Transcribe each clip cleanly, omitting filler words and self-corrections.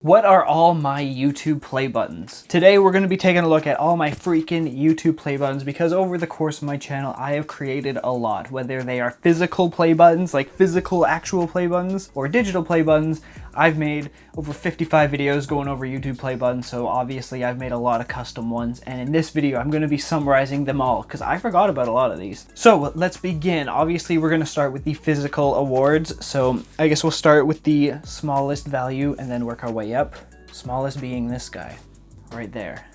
What are all my YouTube play buttons? Today we're going to be taking a look at all my freaking YouTube play buttons because over the course of my channel I have created a lot, whether they are physical play buttons, like physical actual play buttons, or digital play buttons. I've made over 55 videos going over YouTube play buttons, so obviously I've made a lot of custom ones, and in this video I'm going to be summarizing them all because I forgot about a lot of these. So let's begin. Obviously we're going to start with the physical awards, so I guess we'll start with the smallest value and then work our way up. Smallest being this guy right there.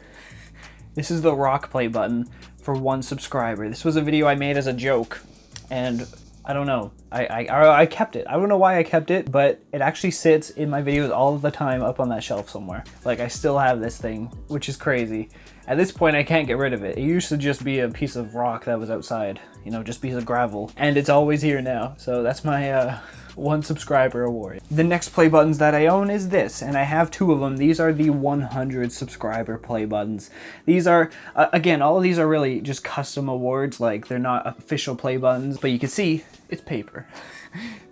This is the rock play button for 1 subscriber. This was a video I made as a joke, and I don't know, I kept it. I don't know why I kept it, but it actually sits in my videos all the time up on that shelf somewhere. Like, I still have this thing, which is crazy. At this point I can't get rid of it. It used to just be a piece of rock that was outside, you know, just a piece of gravel, and it's always here now. So that's my 1 subscriber award. The next play buttons that I own is this, and I have 2 of them. These are the 100 subscriber play buttons. These are, again, all of these are really just custom awards, like they're not official play buttons, but you can see it's paper.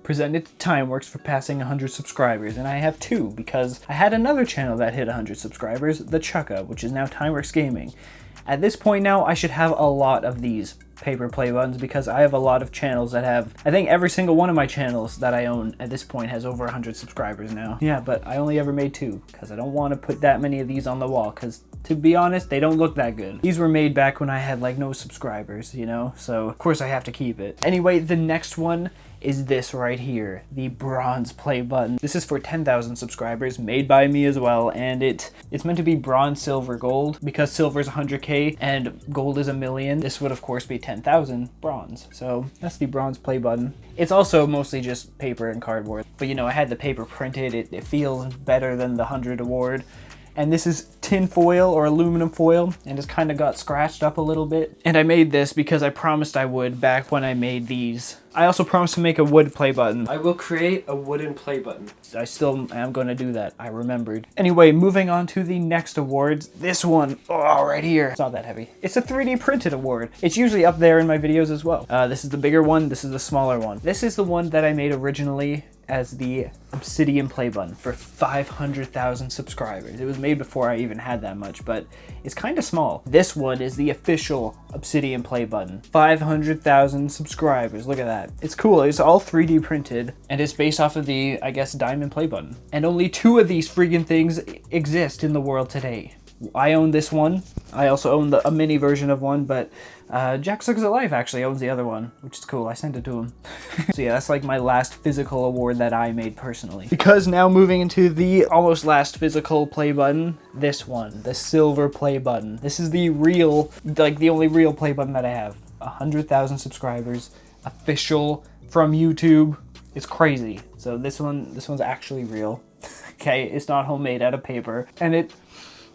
Presented to Timeworks for passing 100 subscribers, and I have 2 because I had another channel that hit 100 subscribers, the Chucka, which is now Timeworks Gaming. At this point now, I should have a lot of these paper play buttons because I have a lot of channels that have, I think every single one of my channels that I own at this point has over 100 subscribers now. Yeah, but I only ever made 2 because I don't want to put that many of these on the wall because, to be honest, they don't look that good. These were made back when I had like no subscribers, you know, so of course I have to keep it. Anyway, the next one is this right here, the bronze play button. This is for 10,000 subscribers, made by me as well, and it's meant to be bronze, silver, gold, because silver is 100k and gold is 1,000,000. This would of course be 10,000 bronze, so that's the bronze play button. It's also mostly just paper and cardboard, but you know, I had the paper printed. It feels better than the 100 award. And this is tin foil or aluminum foil, and it's kind of got scratched up a little bit. And I made this because I promised I would back when I made these. I also promised to make a wood play button. I will create a wooden play button. I still am going to do that, I remembered. Anyway, moving on to the next awards. This one, oh, right here. It's not that heavy. It's a 3D printed award. It's usually up there in my videos as well. This is the bigger one, this is the smaller one. This is the one that I made originally as the obsidian play button for 500,000 subscribers. It was made before I even had that much, but it's kind of small. This one is the official obsidian play button. 500,000 subscribers, look at that. It's cool, it's all 3D printed, and it's based off of the, I guess, diamond play button. And only 2 of these freaking things exist in the world today. I own this one. I also own a mini version of one, but Jack Sucks at Life actually owns the other one, which is cool. I sent it to him. So yeah, that's like my last physical award that I made personally. Because now moving into the almost last physical play button, this one, the silver play button. This is the real, like the only real play button that I have. 100,000 subscribers, official from YouTube. It's crazy. So this one's actually real. Okay, it's not homemade out of paper, and it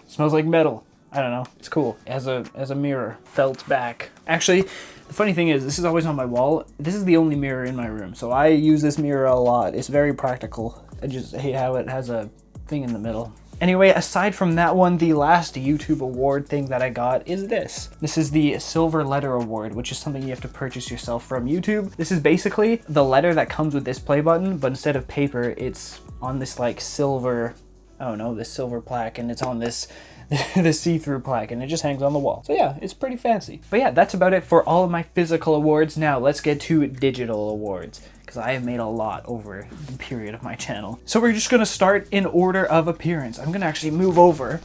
smells like metal. I don't know. It's cool. It has a mirror, felt back. Actually, the funny thing is, this is always on my wall. This is the only mirror in my room, so I use this mirror a lot. It's very practical. I just hate how it has a thing in the middle. Anyway, aside from that one, the last YouTube award thing that I got is this. This is the Silver Letter Award, which is something you have to purchase yourself from YouTube. This is basically the letter that comes with this play button, but instead of paper, it's on this like silver, I don't know, this silver plaque, and it's on this the see-through plaque, and it just hangs on the wall. So yeah, it's pretty fancy. But yeah, that's about it for all of my physical awards. Now let's get to digital awards, because I have made a lot over the period of my channel. So we're just gonna start in order of appearance. I'm gonna actually move over,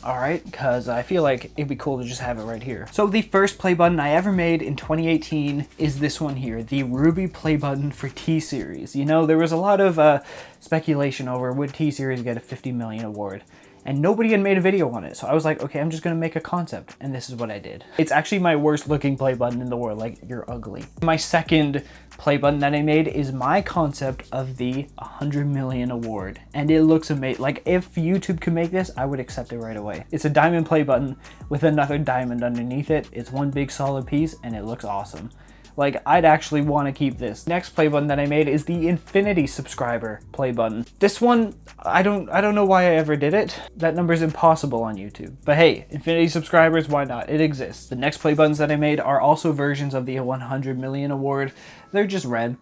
all right, because I feel like it'd be cool to just have it right here. So the first play button I ever made in 2018 is this one here, the Ruby play button for T-Series. You know, there was a lot of speculation over would T-Series get a 50 million award, and nobody had made a video on it. So I was like, okay, I'm just gonna make a concept, and this is what I did. It's actually my worst looking play button in the world, like, you're ugly. My second play button that I made is my concept of the 100 million award, and it looks amazing. Like, if YouTube could make this, I would accept it right away. It's a diamond play button with another diamond underneath it. It's one big solid piece, and it looks awesome. Like, I'd actually want to keep this. Next play button that I made is the infinity subscriber play button. This one, I don't know why I ever did it. That number is impossible on YouTube. But hey, infinity subscribers, why not? It exists. The next play buttons that I made are also versions of the 100 million award. They're just red.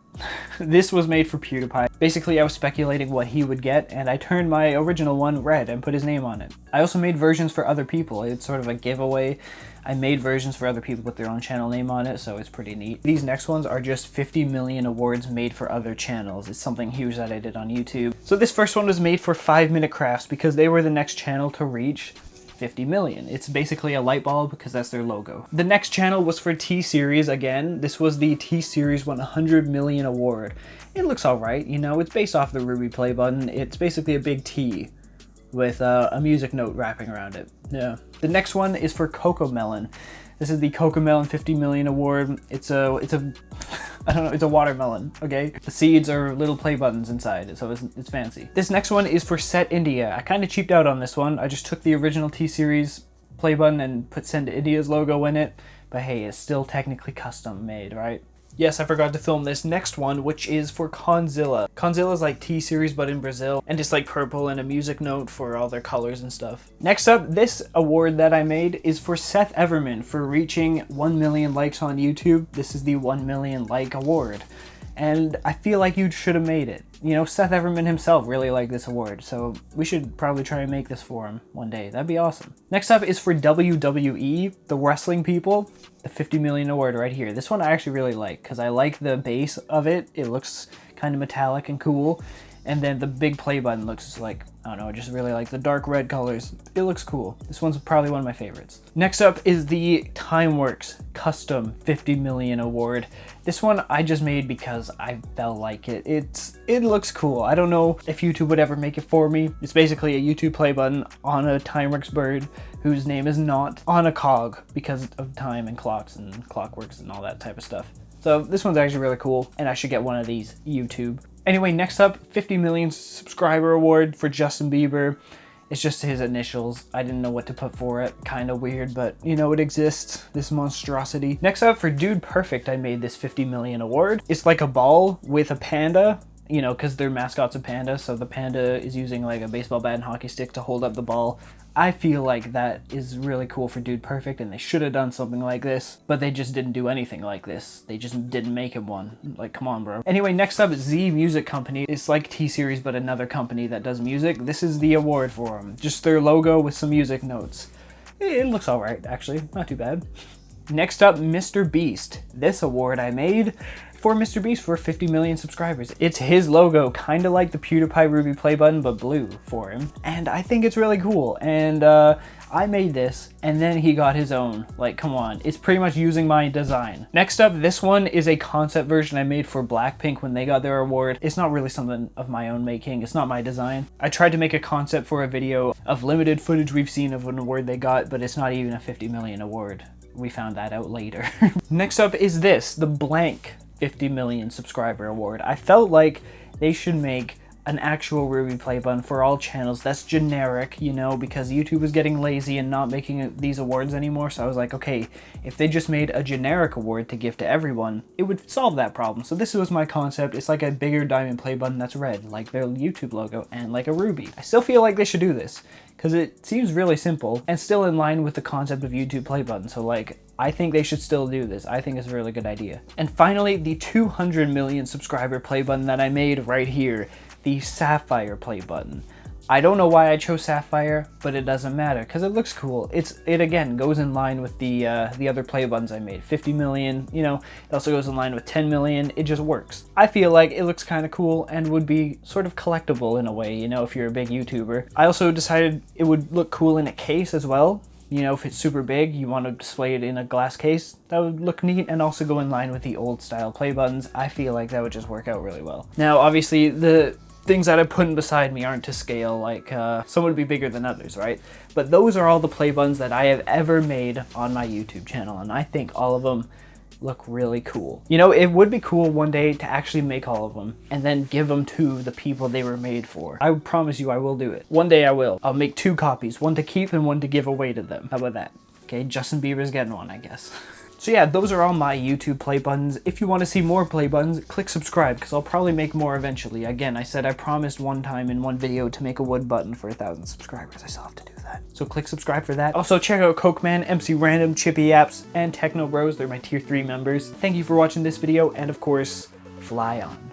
This was made for PewDiePie. Basically, I was speculating what he would get, and I turned my original one red and put his name on it. I also made versions for other people. It's sort of a giveaway. I made versions for other people with their own channel name on it, so it's pretty neat. These next ones are just 50 million awards made for other channels. It's something huge that I did on YouTube. So this first one was made for 5 Minute Crafts because they were the next channel to reach 50 million. It's basically a light bulb because that's their logo. The next channel was for T-Series again. This was the T-Series 100 million award. It looks alright, you know, it's based off the Ruby play button. It's basically a big T with a music note wrapping around it. Yeah. The next one is for Cocomelon. This is the Cocomelon 50 million award. It's a I don't know, it's a watermelon, okay? The seeds are little play buttons inside, so it's fancy. This next one is for Set India. I kind of cheaped out on this one. I just took the original T-Series play button and put Set India's logo in it, but hey, it's still technically custom made, right? Yes, I forgot to film this next one, which is for Conzilla. Conzilla's like T-Series, but in Brazil, and it's like purple and a music note for all their colors and stuff. Next up, this award that I made is for Seth Everman for reaching 1 million likes on YouTube. This is the 1 million like award, and I feel like you should have made it. You know, Seth Everman himself really liked this award, so we should probably try and make this for him one day. That'd be awesome. Next up is for WWE, the wrestling people, the 50 million award right here. This one I actually really like because I like the base of it. It looks kind of metallic and cool. And then the big play button looks like, I don't know, I just really like the dark red colors. It looks cool. This one's probably one of my favorites. Next up is the Timeworks Custom 50 Million Award. This one I just made because I felt like it. It looks cool. I don't know if YouTube would ever make it for me. It's basically a YouTube play button on a Timeworks bird whose name is not on a cog because of time and clocks and clockworks and all that type of stuff. So this one's actually really cool, and I should get one of these, YouTube. Anyway, next up, 50 million subscriber award for Justin Bieber. It's just his initials. I didn't know what to put for it. Kind of weird, but you know, it exists, this monstrosity. Next up, for Dude Perfect, I made this 50 million award. It's like a ball with a panda, you know, because their mascot's a panda, so the panda is using like a baseball bat and hockey stick to hold up the ball. I feel like that is really cool for Dude Perfect, and they should have done something like this, but they just didn't do anything like this. They just didn't make him one. Like, come on, bro. Anyway, next up is Z Music Company. It's like T-Series, but another company that does music. This is the award for them. Just their logo with some music notes. It looks all right, actually. Not too bad. Next up, Mr. Beast. This award I made for Mr. Beast for 50 million subscribers. It's his logo, kind of like the PewDiePie Ruby play button, but blue for him. And I think it's really cool. And I made this, and then he got his own. Like, come on. It's pretty much using my design. Next up, this one is a concept version I made for Blackpink when they got their award. It's not really something of my own making. It's not my design. I tried to make a concept for a video of limited footage we've seen of an award they got, but it's not even a 50 million award. We found that out later. Next up is this, the blank 50 million subscriber award. I felt like they should make an actual Ruby play button for all channels that's generic, you know, because YouTube was getting lazy and not making these awards anymore. So I was like, okay, if they just made a generic award to give to everyone, it would solve that problem. So this was my concept. It's like a bigger diamond play button that's red, like their YouTube logo, and like a Ruby. I still feel like they should do this because it seems really simple and still in line with the concept of YouTube play button. So like, I think they should still do this. I think it's a really good idea. And finally, the 200 million subscriber play button that I made right here, the Sapphire play button. I don't know why I chose Sapphire, but it doesn't matter because it looks cool. It again goes in line with the other play buttons I made. 50 million, you know, it also goes in line with 10 million. It just works. I feel like it looks kind of cool and would be sort of collectible in a way, you know, if you're a big YouTuber. I also decided it would look cool in a case as well. You know, if it's super big, you want to display it in a glass case, that would look neat and also go in line with the old style play buttons. I feel like that would just work out really well. Now, obviously, the things that I'm putting beside me aren't to scale, like some would be bigger than others, right? But those are all the play buttons that I have ever made on my YouTube channel, and I think all of them look really cool. You know, it would be cool one day to actually make all of them and then give them to the people they were made for. I promise you I will do it. One day I will. I'll make 2 copies, one to keep and one to give away to them. How about that? Okay, Justin Bieber's getting one, I guess. So yeah, those are all my YouTube play buttons. If you want to see more play buttons, click subscribe, because I'll probably make more eventually. Again, I said I promised one time in one video to make a wood button for 1,000 subscribers. I still have to do that. So click subscribe for that. Also check out Cokeman, MC Random, Chippy Apps, and Techno Bros. They're my tier 3 members. Thank you for watching this video, and of course, fly on.